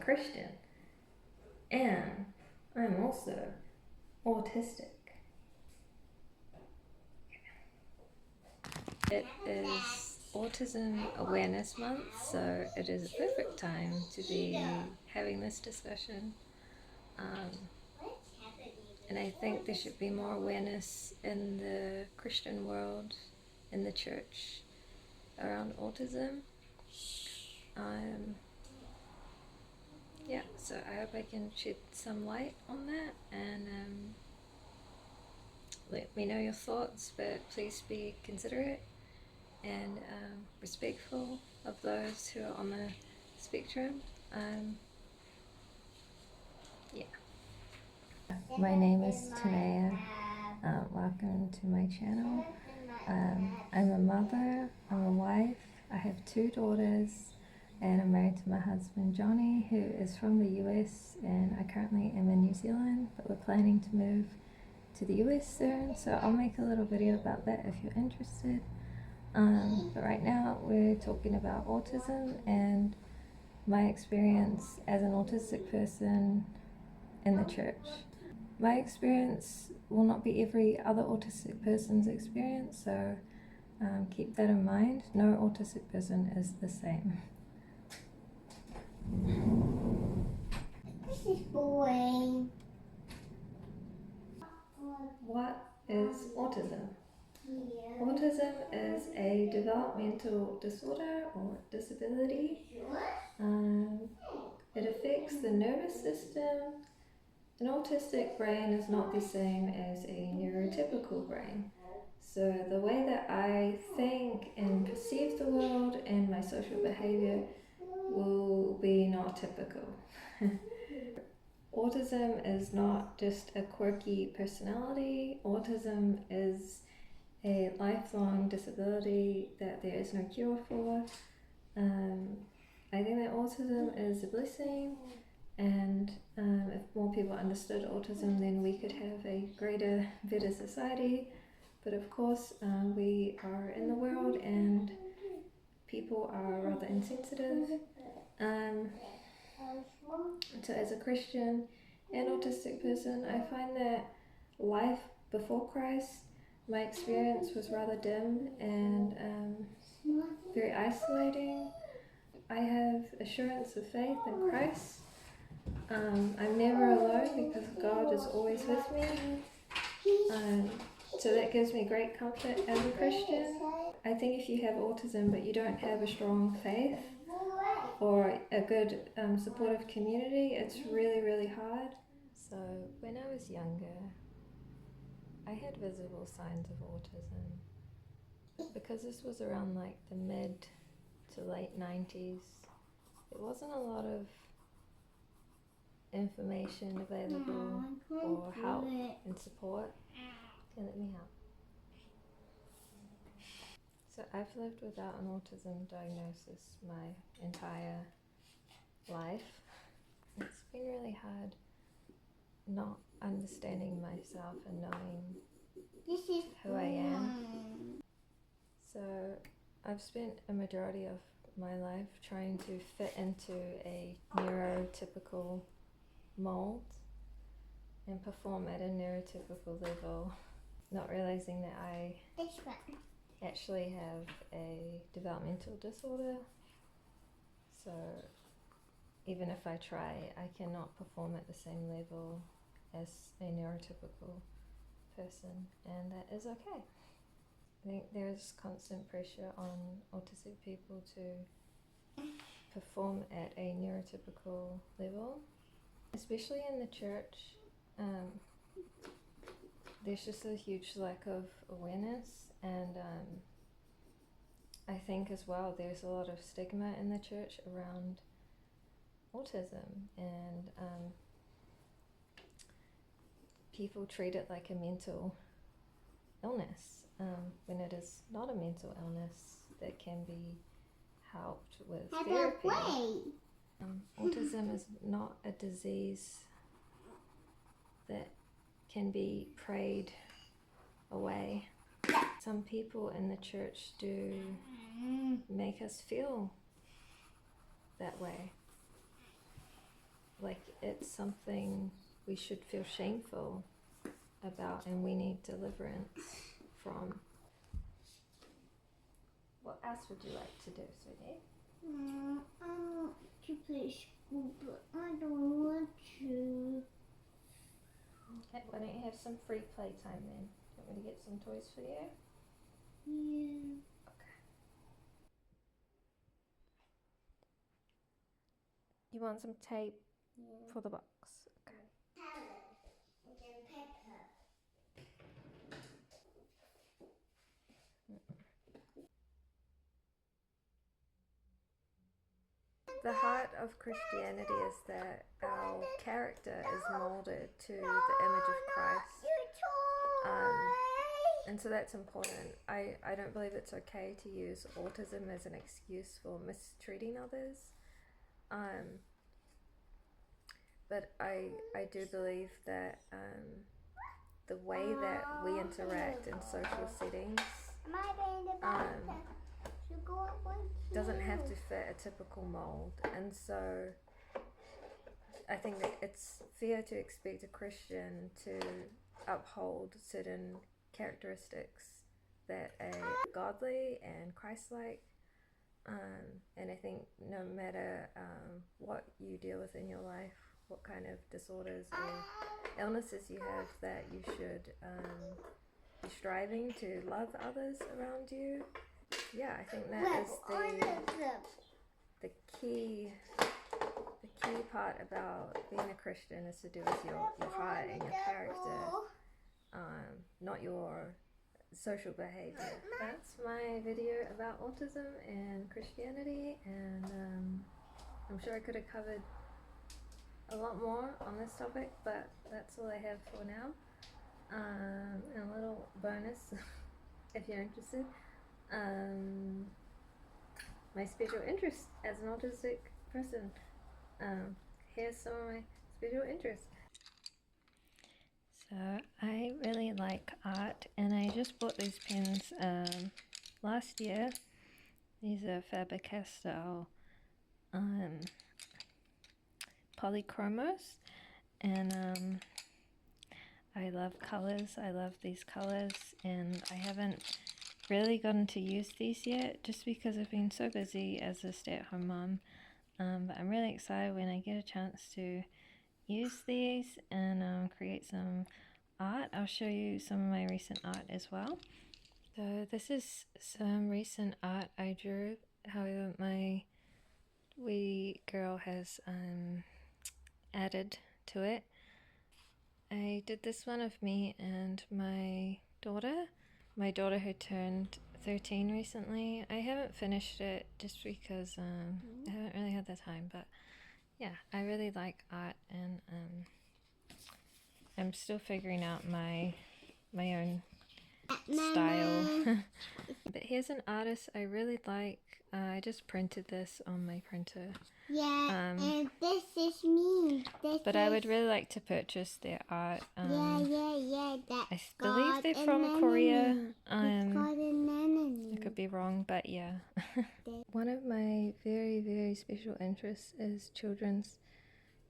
Christian, and I'm also autistic. It is Autism Awareness Month, so it is a perfect time to be having this discussion. And I think there should be more awareness in the Christian world, in the church, around autism. So I hope I can shed some light on that, and let me know your thoughts, but please be considerate and respectful of those who are on the spectrum. My name is Tanea. Welcome to my channel. I'm a mother, I'm a wife, I have 2 daughters, and I'm married to my husband Johnny, who is from the US, and I currently am in New Zealand, but we're planning to move to the US soon, so I'll make a little video about that if you're interested. But right now we're talking about autism and my experience as an autistic person in the church. My experience will not be every other autistic person's experience, so keep that in mind. No autistic person is the same. This is boring. What is autism? Autism is a developmental disorder or disability. It affects the nervous system. An autistic brain is not the same as a neurotypical brain. So the way that I think and perceive the world and my social behavior will be not typical. Autism is not just a quirky personality. Autism is a lifelong disability that there is no cure for. I think that autism is a blessing, and if more people understood autism, then we could have a greater, better society. But of course, we are in the world and people are rather insensitive. So as a Christian and autistic person, I find that life before Christ, my experience was rather dim and very isolating. I have assurance of faith in Christ. I'm never alone because God is always with me. So that gives me great comfort as a Christian. I think if you have autism but you don't have a strong faith or a good supportive community, it's really, really hard. So when I was younger, I had visible signs of autism. Because this was around like the mid to late 90s, there wasn't a lot of information available or help and support. Okay, let me help. So I've lived without an autism diagnosis my entire life. It's been really hard not understanding myself and knowing who I am. So I've spent a majority of my life trying to fit into a neurotypical mold and perform at a neurotypical level, not realizing that I actually have a developmental disorder. So even if I try, I cannot perform at the same level as a neurotypical person, and that is okay. I think there's constant pressure on autistic people to perform at a neurotypical level, especially in the church. There's just a huge lack of awareness, and I think as well there's a lot of stigma in the church around autism, and people treat it like a mental illness when it is not a mental illness that can be helped with therapy. Autism is not a disease that can be prayed away. Some people in the church do make us feel that way. it's something we should feel shameful about and we need deliverance from. What else would you like to do, sweetie? I want to play school, but I don't want to. Okay, why don't you have some free playtime then? Want me to get some toys for you? Yeah. Okay. You want some tape for the box? Okay. And then pepper. The heart of Christianity is that our character is molded to the image of Christ. And so that's important. I don't believe it's okay to use autism as an excuse for mistreating others. But I do believe that the way that we interact in social settings doesn't have to fit a typical mold. And so I think that it's fair to expect a Christian to uphold certain characteristics that are godly and Christ-like. And I think no matter what you deal with in your life, what kind of disorders or illnesses you have, that you should be striving to love others around you. Yeah, I think that is the key part about being a Christian is to do with your heart and your character, not your social behavior. That's my video about autism and Christianity, and I'm sure I could have covered a lot more on this topic, but that's all I have for now. And a little bonus if you're interested, my special interest as an autistic person. Here's some of my special interests. So I really like art, and I just bought these pens last year. These are Faber-Castell polychromos, and I love colors. I love these colors, and I haven't really gotten to use these yet just because I've been so busy as a stay-at-home mom. But I'm really excited when I get a chance to use these and create some art. I'll show you some of my recent art as well. So this is some recent art I drew. However, my wee girl has added to it. I did this one of me and my daughter who turned 13 recently. I haven't finished it just because I haven't really had the time, but yeah, I really like art, and I'm still figuring out my own style. But here's an artist I really like. I just printed this on my printer. Yeah, and this is me. But I would really like to purchase their art. Yeah. I believe they're from Korea. I could be wrong, but yeah. One of my very, very special interests is children's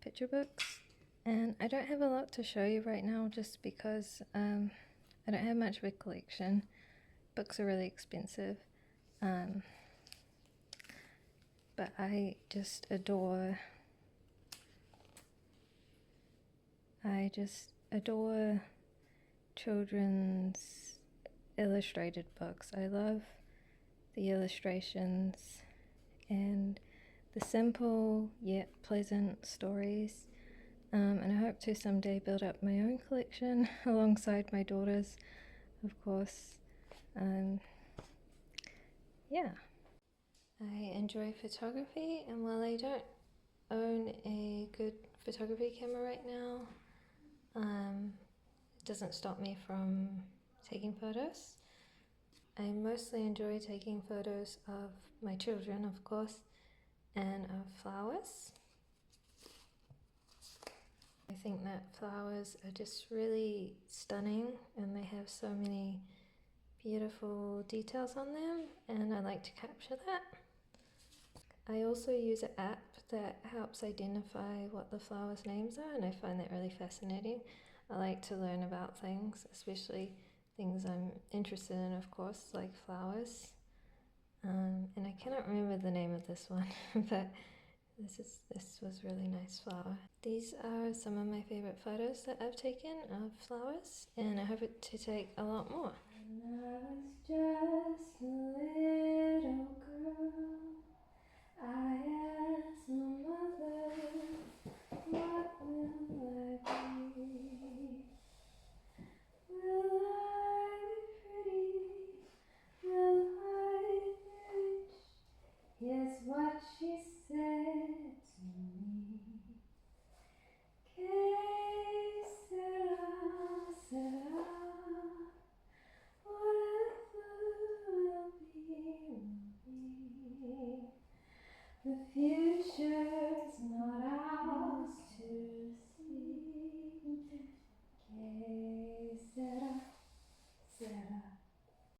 picture books. And I don't have a lot to show you right now just because I don't have much of a collection. Books are really expensive. But I just adore children's illustrated books. I love the illustrations and the simple yet pleasant stories. And I hope to someday build up my own collection alongside my daughter's, of course. Yeah. I enjoy photography, and while I don't own a good photography camera right now, it doesn't stop me from taking photos. I mostly enjoy taking photos of my children, of course, and of flowers. I think that flowers are just really stunning, and they have so many beautiful details on them, and I like to capture that. I also use an app that helps identify what the flowers' names are, and I find that really fascinating. I like to learn about things, especially things I'm interested in, of course, like flowers. And I cannot remember the name of this one, but this was really nice flower. These are some of my favorite photos that I've taken of flowers, and I hope to take a lot more. When I was just a little girl, I asked my mother, what will I be? Will I be pretty? Will I be rich? Here's what she said to me. Que sera, sera. Whatever will be, will be. The future's not